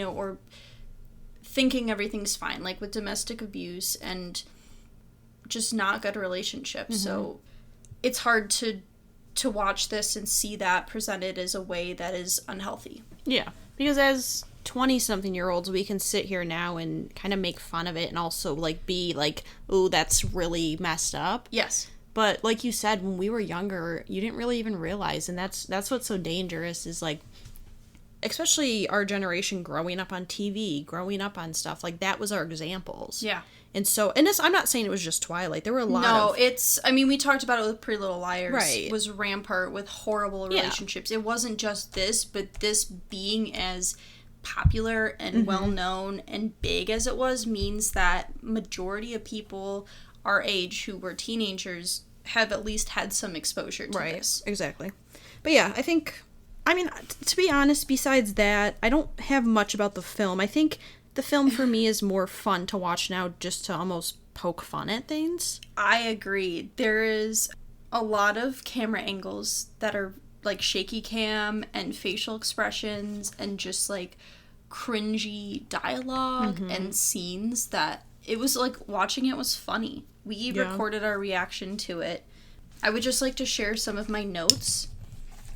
or thinking everything's fine, like with domestic abuse and just not good relationships. So it's hard to watch this and see that presented as a way that is unhealthy. Yeah, because as 20-something-year-olds, we can sit here now and kind of make fun of it and also, like, be like, ooh, that's really messed up. Yes. But like you said, when we were younger, you didn't really even realize, and that's what's so dangerous is, like, especially our generation growing up on TV, growing up on stuff, like, that was our examples. Yeah. And so, I'm not saying it was just Twilight. There were a lot of... No, we talked about it with Pretty Little Liars. Right. Was rampart with horrible relationships. Yeah. It wasn't just this, but this being as popular and well-known and big as it was means that majority of people our age who were teenagers have at least had some exposure to this. Exactly. But yeah, I think... to be honest, besides that, I don't have much about the film. I think... the film for me is more fun to watch now just to almost poke fun at things. I agree. There is a lot of camera angles that are like shaky cam and facial expressions and just like cringy dialogue and scenes that it was like watching it was funny. We recorded our reaction to it. I would just like to share some of my notes,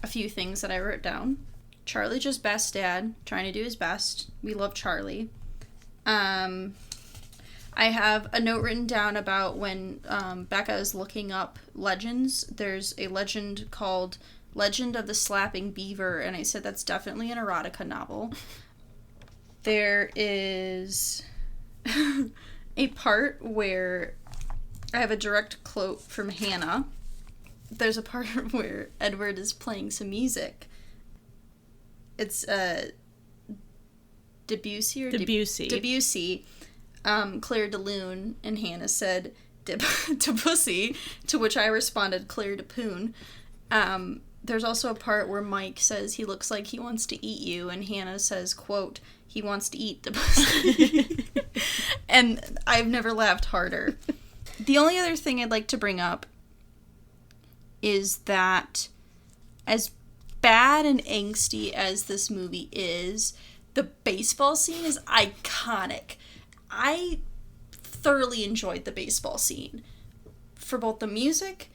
a few things that I wrote down. Charlie just best dad, trying to do his best. We love Charlie. I have a note written down about when Becca is looking up legends. There's a legend called Legend of the Slapping Beaver, and I said that's definitely an erotica novel. There is a part where I have a direct quote from Hannah. There's a part where Edward is playing some music. It's Debussy, Claire de Lune, and Hannah said Debussy, to which I responded Claire de Poon. There's also a part where Mike says he looks like he wants to eat you, and Hannah says, quote, he wants to eat Debussy. And I've never laughed harder. The only other thing I'd like to bring up is that as bad and angsty as this movie is, the baseball scene is iconic. I thoroughly enjoyed the baseball scene for both the music,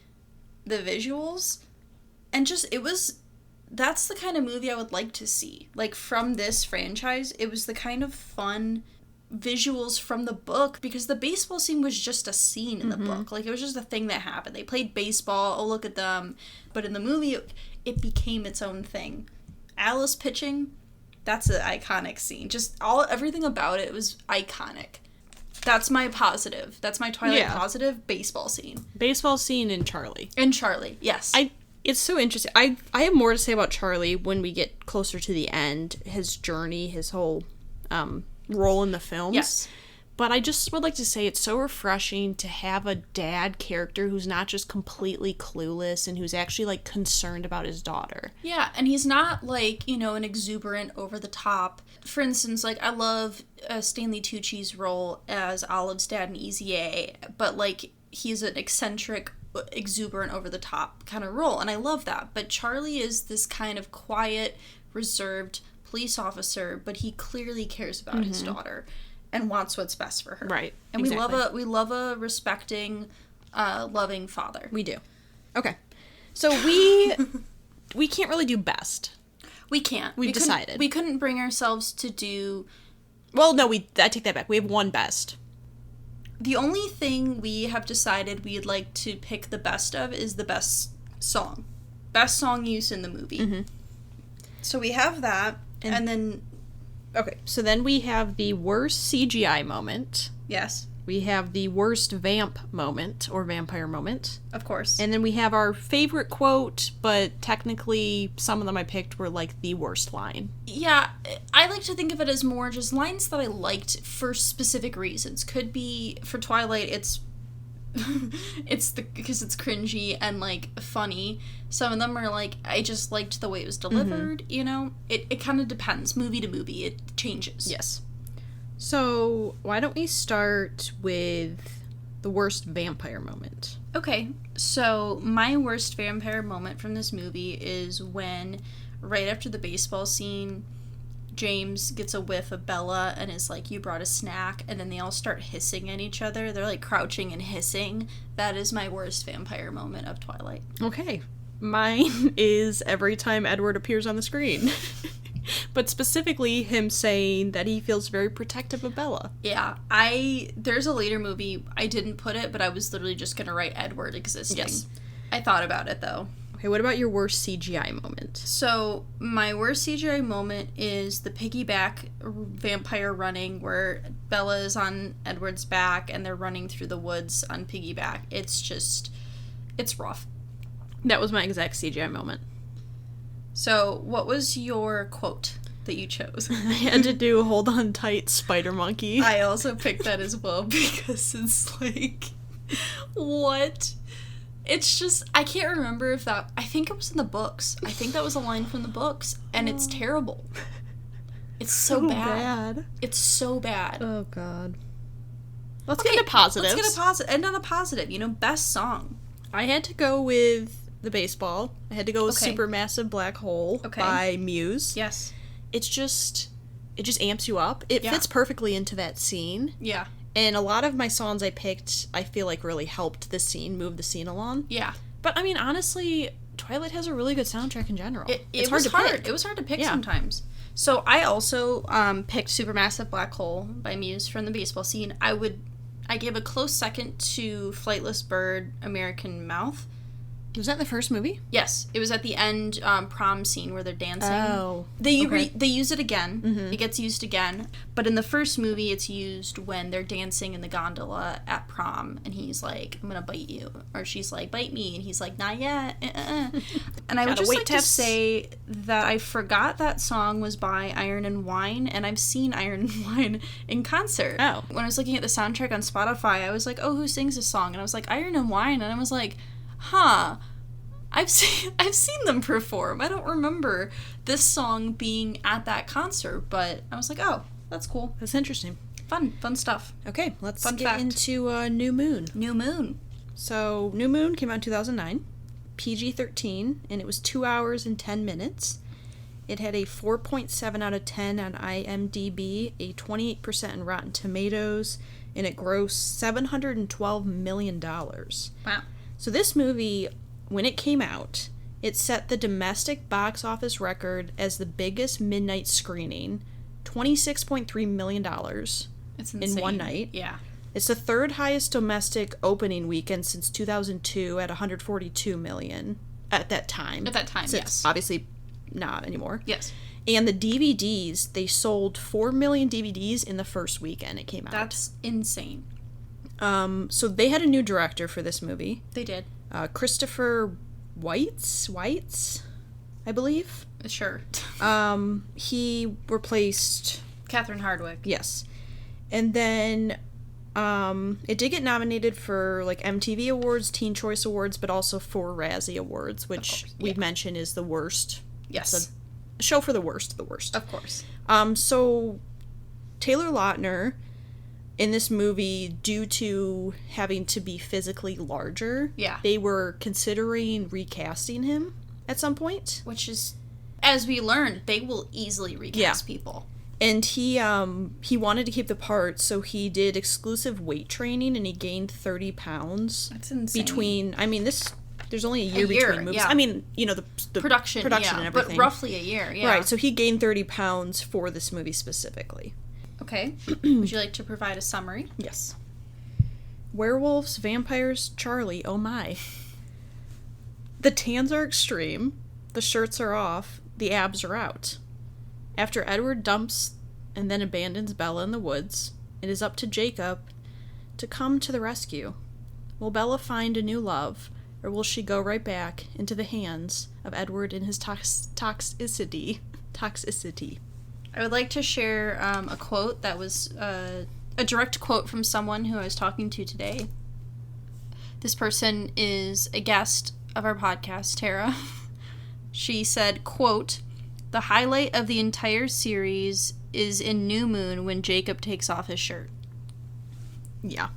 the visuals, and just that's the kind of movie I would like to see. Like from this franchise, it was the kind of fun visuals from the book because the baseball scene was just a scene in the book. Like it was just a thing that happened. They played baseball, oh look at them. But in the movie, it became its own thing. Alice pitching, that's an iconic scene. Just everything about it was iconic. That's my positive. That's my Twilight positive, baseball scene. Baseball scene and Charlie. And Charlie, yes. It's so interesting. I have more to say about Charlie when we get closer to the end. His journey, his whole role in the films. Yes. But I just would like to say it's so refreshing to have a dad character who's not just completely clueless and who's actually, like, concerned about his daughter. Yeah, and he's not, like, an exuberant, over-the-top. For instance, like, I love Stanley Tucci's role as Olive's dad in Easy A, but, like, he's an eccentric, exuberant, over-the-top kind of role, and I love that. But Charlie is this kind of quiet, reserved police officer, but he clearly cares about his daughter and wants what's best for her. Right. And exactly. we love a respecting, loving father. We do. Okay. So we can't really do best. We can't. We've decided. We couldn't bring ourselves to do... Well, no, I take that back. We have one best. The only thing we have decided we'd like to pick the best of is the best song. Best song use in the movie. So we have that, and then... Okay, so then we have the worst CGI moment. Yes. We have the worst vamp moment, or vampire moment. Of course. And then we have our favorite quote, but technically some of them I picked were like the worst line. Yeah, I like to think of it as more just lines that I liked for specific reasons. Could be, for Twilight, it's because it's cringy and like funny. Some of them are like, I just liked the way it was delivered, you know? It kind of depends, movie to movie, it changes. Yes. So, why don't we start with the worst vampire moment? Okay, so my worst vampire moment from this movie is when, right after the baseball scene, James gets a whiff of Bella and is like, you brought a snack, and then they all start hissing at each other. They're like crouching and hissing. That is my worst vampire moment of Twilight. Okay. Mine is every time Edward appears on the screen. But specifically him saying that he feels very protective of Bella. Yeah, there's a later movie, I didn't put it, but I was literally just gonna write Edward existing. Yes. I thought about it, though. Okay, what about your worst CGI moment? So, my worst CGI moment is the piggyback vampire running, where Bella is on Edward's back, and they're running through the woods on piggyback. It's rough. That was my exact CGI moment. So, what was your quote that you chose? I had to do hold on tight, spider monkey. I also picked that as well because it's like, what? It's just, I can't remember if that, I think it was in the books. I think that was a line from the books, and it's terrible. It's so bad. It's so bad. Oh, God. Let's get into positives. Let's get a positive. End on a positive. You know, best song. I had to go with the baseball. I had to go with Okay. Supermassive Black Hole by Muse. Yes. It just amps you up. It fits perfectly into that scene. Yeah. And a lot of my songs I picked, I feel like really helped the scene, move the scene along. Yeah. But I mean, honestly, Twilight has a really good soundtrack in general. It's hard to pick. It was hard to pick sometimes. So I also picked Supermassive Black Hole by Muse from the baseball scene. I gave a close second to Flightless Bird, American Mouth. Was that the first movie? Yes, it was at the end prom scene where they're dancing. Oh, they use it again. Mm-hmm. It gets used again, but in the first movie, it's used when they're dancing in the gondola at prom, and he's like, "I'm gonna bite you," or she's like, "Bite me," and he's like, "Not yet." And I would just like to say that I forgot that song was by Iron and Wine, and I've seen Iron and Wine in concert. Oh, when I was looking at the soundtrack on Spotify, I was like, "Oh, who sings this song?" And I was like, "Iron and Wine," and I was like, huh, I've seen them perform. I don't remember this song being at that concert, but I was like, oh, that's cool. That's interesting. Fun stuff. Okay, let's get into New Moon. New Moon. So, New Moon came out in 2009, PG-13, and it was 2 hours and 10 minutes. It had a 4.7 out of 10 on IMDb, a 28% in Rotten Tomatoes, and it grossed $712 million. Wow. So this movie, when it came out, it set the domestic box office record as the biggest midnight screening, $26.3 million It's insane. in one night. Yeah. It's the third highest domestic opening weekend since 2002 at $142 million at that time. At that time, yes. Obviously not anymore. Yes. And the DVDs, they sold 4 million DVDs in the first weekend it came out. That's insane. So they had a new director for this movie. They did. Christopher Weitz, I believe. Sure. He replaced Catherine Hardwicke. Yes. And then it did get nominated for like MTV Awards, Teen Choice Awards, but also for Razzie Awards, which we've mentioned is the worst. Yes. It's a show for the worst. Of course. So Taylor Lautner in this movie, due to having to be physically larger, they were considering recasting him at some point. Which is, as we learned, they will easily recast people. And he wanted to keep the part, so he did exclusive weight training, and he gained 30 pounds. That's insane. There's only a year between movies. Yeah. I mean, you know, the production and everything. But roughly a year, yeah. Right, so he gained 30 pounds for this movie specifically. Okay. Would you like to provide a summary? Yes. Werewolves, vampires, Charlie, oh my. The tans are extreme, the shirts are off, the abs are out. After Edward dumps and then abandons Bella in the woods, it is up to Jacob to come to the rescue? Will Bella find a new love, or will she go right back into the hands of Edward and his toxicity? I would like to share a quote that was a direct quote from someone who I was talking to today. This person is a guest of our podcast, Tara. She said, quote, "The highlight of the entire series is in New Moon when Jacob takes off his shirt." Yeah.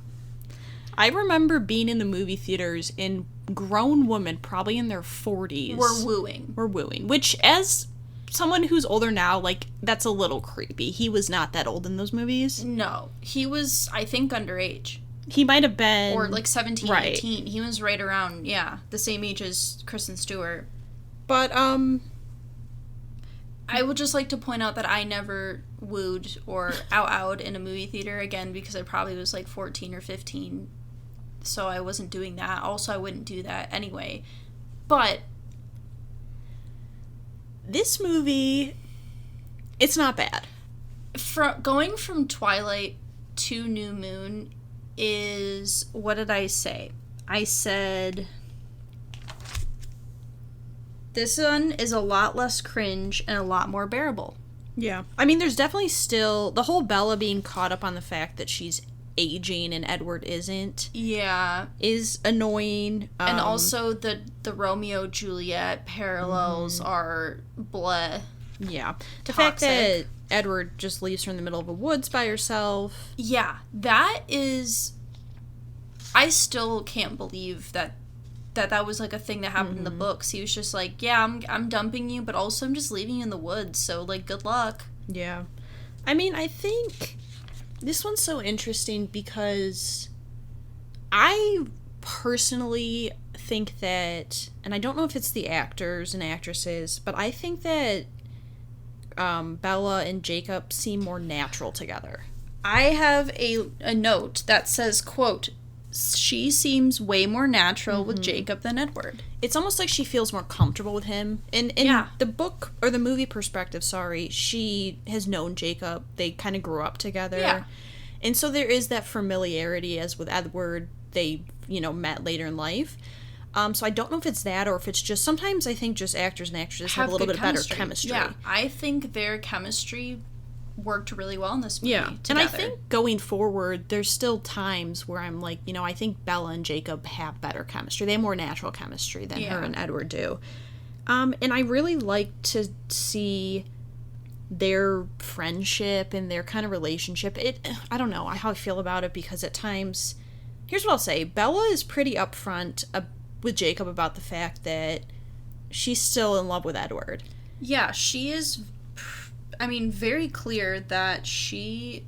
I remember being in the movie theaters and grown women, probably in their 40s. Were wooing. Which, as someone who's older now, like, that's a little creepy. He was not that old in those movies. No. He was, I think, underage. He might have been... Or, like, 17, right. 18. He was right around, the same age as Kristen Stewart. But, I would just like to point out that I never wooed or out in a movie theater, again, because I probably was, like, 14 or 15, so I wasn't doing that. Also, I wouldn't do that anyway. But... this movie, it's not bad. Going from Twilight to New Moon is... what did I say? I said... this one is a lot less cringe and a lot more bearable. Yeah. I mean, there's definitely still... the whole Bella being caught up on the fact that she's aging and Edward isn't. Yeah. Is annoying. And also the Romeo-Juliet parallels are bleh. Yeah. The Toxic. fact that Edward just leaves her in the middle of the woods by herself. Yeah. That is... I still can't believe that was like a thing that happened in the books. He was just like, yeah, I'm dumping you, but also I'm just leaving you in the woods, so like good luck. Yeah. I mean, I think this one's so interesting because I personally think that, and I don't know if it's the actors and actresses, but I think that Bella and Jacob seem more natural together. I have a note that says, quote, "She seems way more natural with Jacob than Edward." It's almost like she feels more comfortable with him. In the book, or the movie perspective, she has known Jacob. They kind of grew up together. Yeah. And so there is that familiarity, as with Edward, they, met later in life. So I don't know if it's that or if it's just, sometimes I think just actors and actresses have a little bit better chemistry. Yeah, I think their chemistry worked really well in this movie. Yeah. Together. And I think going forward, there's still times where I'm like, I think Bella and Jacob have better chemistry. They have more natural chemistry than her and Edward do. And I really like to see their friendship and their kind of relationship. I don't know how I feel about it, because at times, here's what I'll say. Bella is pretty upfront with Jacob about the fact that she's still in love with Edward. Yeah, she is... very clear that she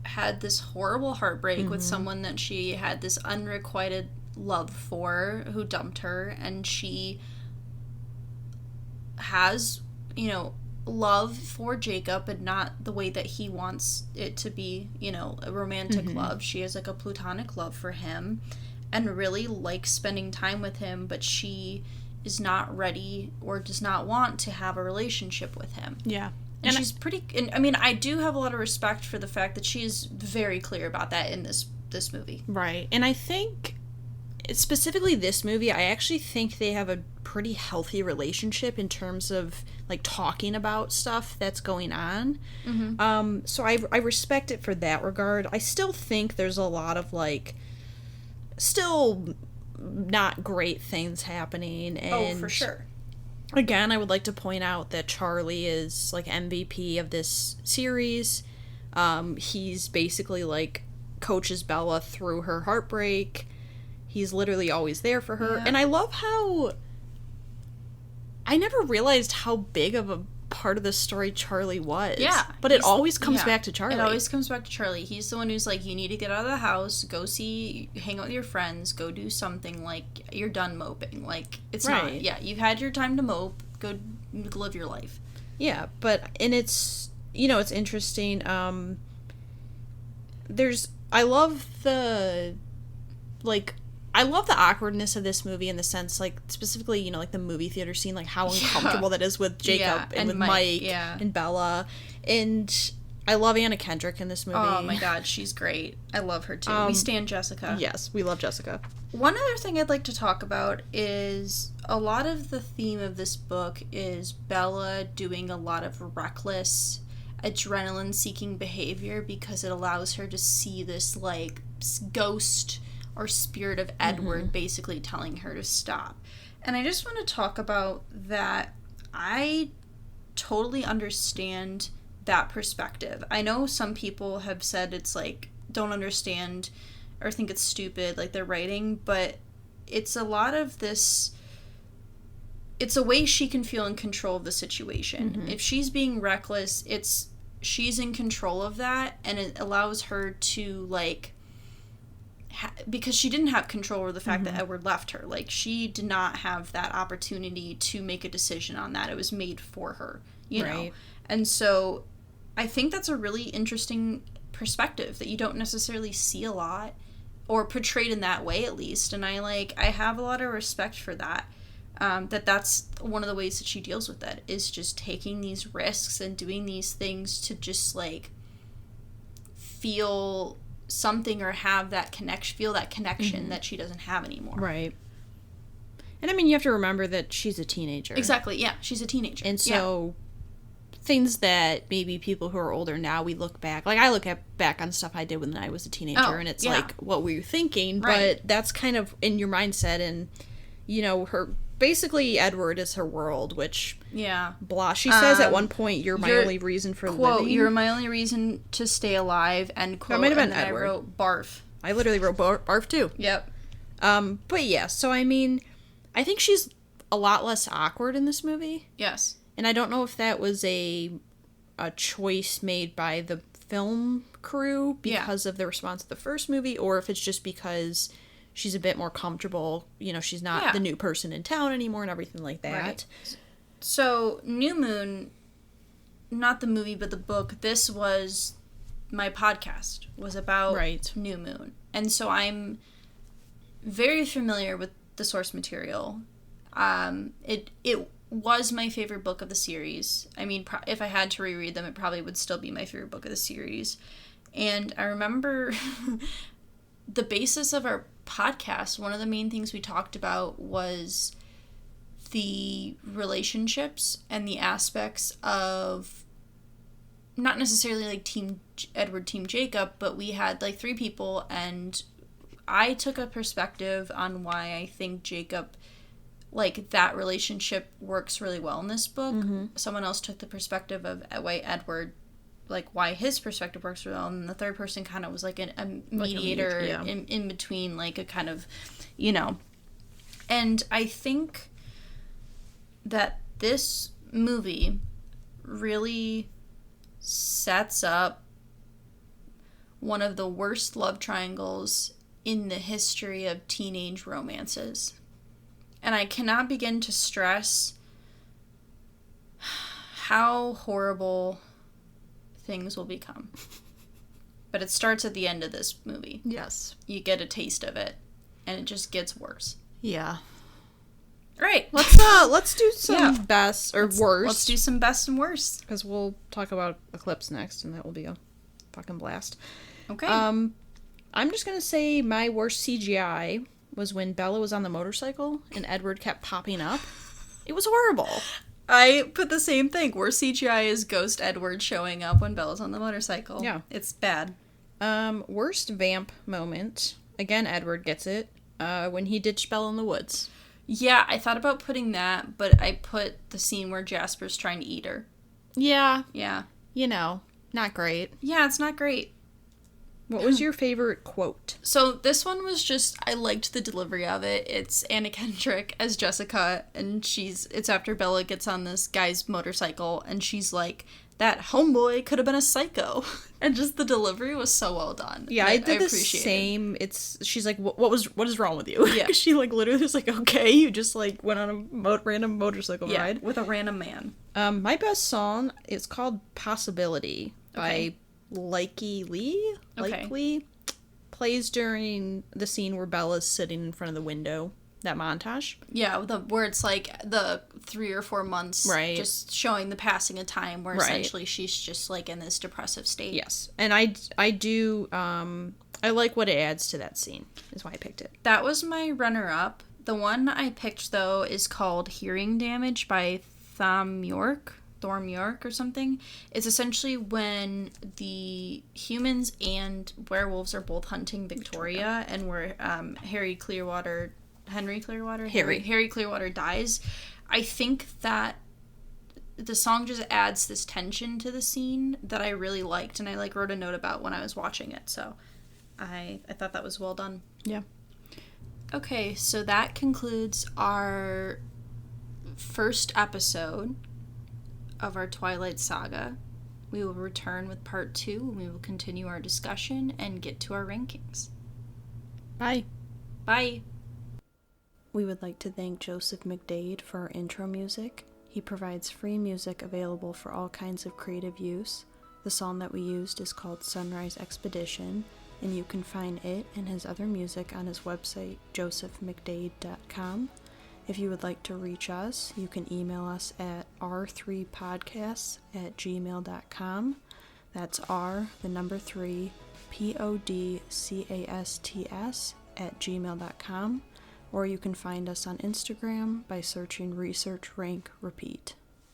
had this horrible heartbreak with someone that she had this unrequited love for, who dumped her, and she has, love for Jacob, but not the way that he wants it to be, a romantic love. She has, like, a platonic love for him and really likes spending time with him, but she is not ready or does not want to have a relationship with him. Yeah. And she's pretty... And, I do have a lot of respect for the fact that she is very clear about that in this movie. Right. And I think, specifically this movie, I actually think they have a pretty healthy relationship in terms of, like, talking about stuff that's going on. So I respect it for that regard. I still think there's a lot of, like, still not great things happening. And for sure. Again, I would like to point out that Charlie is, like, MVP of this series. He's basically, like, coaches Bella through her heartbreak. He's literally always there for her. Yeah. And I love how... I never realized how big of a part of the story Charlie was. Yeah. But it always comes back to Charlie. It always comes back to Charlie. He's the one who's like, you need to get out of the house, go hang out with your friends, go do something, like, you're done moping. Like, it's not, you've had your time to mope, go live your life. Yeah, and it's, it's interesting. I love the awkwardness of this movie in the sense, like, specifically, like, the movie theater scene, like, how uncomfortable that is with Jacob and with Mike and Bella. And I love Anna Kendrick in this movie. Oh my god, she's great. I love her too. We stan Jessica. Yes, we love Jessica. One other thing I'd like to talk about is a lot of the theme of this book is Bella doing a lot of reckless, adrenaline-seeking behavior because it allows her to see this, like, ghost or spirit of Edward basically telling her to stop. And I just want to talk about that. I totally understand that perspective. I know some people have said it's like, don't understand or think it's stupid, like they're writing, but it's a lot of this, it's a way she can feel in control of the situation. If she's being reckless, she's in control of that, and it allows her to, like, because she didn't have control over the fact that Edward left her. Like, she did not have that opportunity to make a decision on that. It was made for her, you know? And so I think that's a really interesting perspective that you don't necessarily see a lot, or portrayed in that way, at least. And I have a lot of respect for that. That's one of the ways that she deals with it, is just taking these risks and doing these things to just, like, feel something or have that connection that she doesn't have anymore. Right. And I mean, you have to remember that she's a teenager. Exactly, yeah. She's a teenager. And so things that maybe people who are older now, we look back, like I look back on stuff I did when I was a teenager, and it's like, what were you thinking? Right. But that's kind of in your mindset, and, you know, basically Edward is her world, which, blah. She says at one point, you're my only reason for living. You're my only reason to stay alive, end quote. That might have been and Edward. I wrote barf. I literally wrote barf too. Yep. But yeah, so I mean, I think she's a lot less awkward in this movie. Yes. And I don't know if that was a choice made by the film crew because of the response to the first movie, or if it's just because she's a bit more comfortable. You know, she's not the new person in town anymore and everything like that. Right. So, New Moon, not the movie, but the book, this was my podcast, was about New Moon. And so I'm very familiar with the source material. It was my favorite book of the series. I mean, if I had to reread them, it probably would still be my favorite book of the series. And I remember the basis of our podcast, one of the main things we talked about was the relationships and the aspects of not necessarily like Team Edward, Team Jacob, but we had like 3 people, and I took a perspective on why I think Jacob, like, that relationship works really well in this book. Someone else took the perspective of why Edward, like, why his perspective works really well, and the third person kind of was like a mediator in between, like, a kind of, you know. And I think that this movie really sets up one of the worst love triangles in the history of teenage romances. And I cannot begin to stress how horrible things will become. But it starts at the end of this movie. Yes. You get a taste of it, and it just gets worse. Yeah. All right. Let's do some best or worst. Let's do some best and worst. Because we'll talk about Eclipse next, and that will be a fucking blast. Okay. I'm just going to say my worst CGI was when Bella was on the motorcycle and Edward kept popping up. It was horrible. I put the same thing. Worst CGI is Ghost Edward showing up when Bella's on the motorcycle. Yeah. It's bad. Worst vamp moment. Again, Edward gets it. When he ditched Bella in the woods. Yeah, I thought about putting that, but I put the scene where Jasper's trying to eat her. Yeah. Yeah. You know, not great. Yeah, it's not great. What was your favorite quote? So this one was just, I liked the delivery of it. It's Anna Kendrick as Jessica, and it's after Bella gets on this guy's motorcycle, and she's like, that homeboy could have been a psycho. And just the delivery was so well done. Yeah, I did the same. She's like, what is wrong with you? Yeah. She like literally was like, okay, you just like went on a random motorcycle ride. With a random man. My best song is called Possibility by Likey Lee. Okay. Likely plays during the scene where Bella's sitting in front of the window. That montage? Yeah, where it's like the 3 or 4 months, right, just showing the passing of time, where right, essentially she's just like in this depressive state. Yes, and I do I like what it adds to that scene. Is why I picked it. That was my runner-up. The one I picked though is called "Hearing Damage" by Thom Yorke or something. It's essentially when the humans and werewolves are both hunting Victoria, and where Harry Clearwater dies. I think that the song just adds this tension to the scene that I really liked, and I like wrote a note about when I was watching it, so I thought that was well done. Yeah. Okay, so that concludes our first episode of our Twilight Saga. We will return with part 2, and we will continue our discussion and get to our rankings. Bye. Bye. We would like to thank Joseph McDade for our intro music. He provides free music available for all kinds of creative use. The song that we used is called Sunrise Expedition, and you can find it and his other music on his website, josephmcdade.com. If you would like to reach us, you can email us at r3podcasts@gmail.com. That's R, the number 3, podcasts@gmail.com. Or you can find us on Instagram by searching Research Rank Repeat.